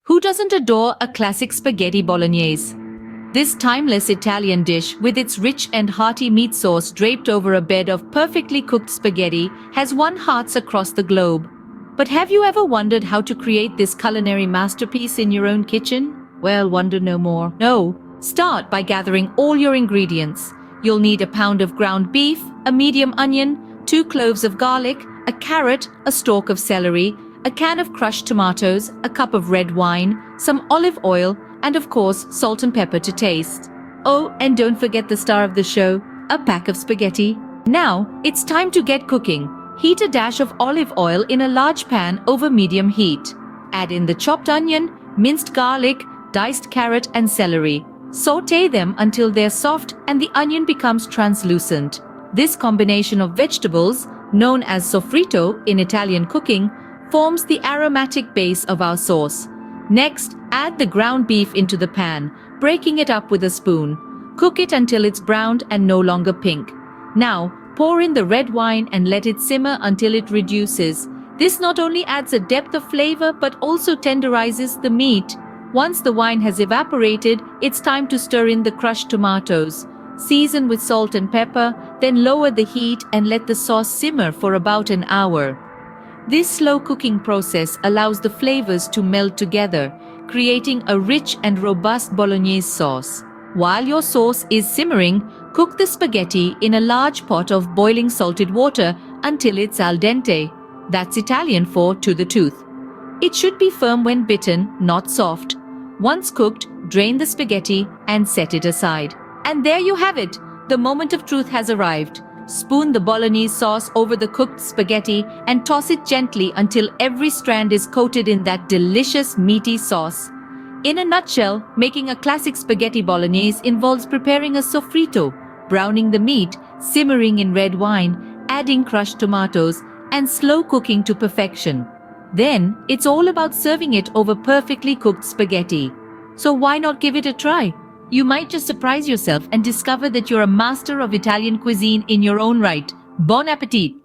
Who doesn't adore a classic spaghetti bolognese? This timeless Italian dish, with its rich and hearty meat sauce draped over a bed of perfectly cooked spaghetti, has won hearts across the globe. But have you ever wondered how to create this culinary masterpiece in your own kitchen? Well, wonder no more. No, start by gathering all your ingredients. You'll need a pound of ground beef, a medium onion, 2 cloves of garlic, a carrot, a stalk of celery, a can of crushed tomatoes, a cup of red wine, some olive oil, and of course, salt and pepper to taste. Oh, and don't forget the star of the show, a pack of spaghetti. Now, it's time to get cooking. Heat a dash of olive oil in a large pan over medium heat. Add in the chopped onion, minced garlic, diced carrot and celery. Sauté them until they're soft and the onion becomes translucent. This combination of vegetables, known as sofrito in Italian cooking, forms the aromatic base of our sauce. Next, add the ground beef into the pan, breaking it up with a spoon. Cook it until it's browned and no longer pink. Now, pour in the red wine and let it simmer until it reduces. This not only adds a depth of flavor but also tenderizes the meat. Once the wine has evaporated, it's time to stir in the crushed tomatoes. Season with salt and pepper, then lower the heat and let the sauce simmer for about an hour. This slow cooking process allows the flavors to meld together, creating a rich and robust bolognese sauce. While your sauce is simmering, cook the spaghetti in a large pot of boiling salted water until it's al dente. That's Italian for to the tooth. It should be firm when bitten, not soft. Once cooked, drain the spaghetti and set it aside. And there you have it! The moment of truth has arrived. Spoon the bolognese sauce over the cooked spaghetti and toss it gently until every strand is coated in that delicious meaty sauce. In a nutshell, making a classic spaghetti bolognese involves preparing a sofrito, browning the meat, simmering in red wine, adding crushed tomatoes, and slow cooking to perfection. Then, it's all about serving it over perfectly cooked spaghetti. So why not give it a try? You might just surprise yourself and discover that you're a master of Italian cuisine in your own right. Bon appetit!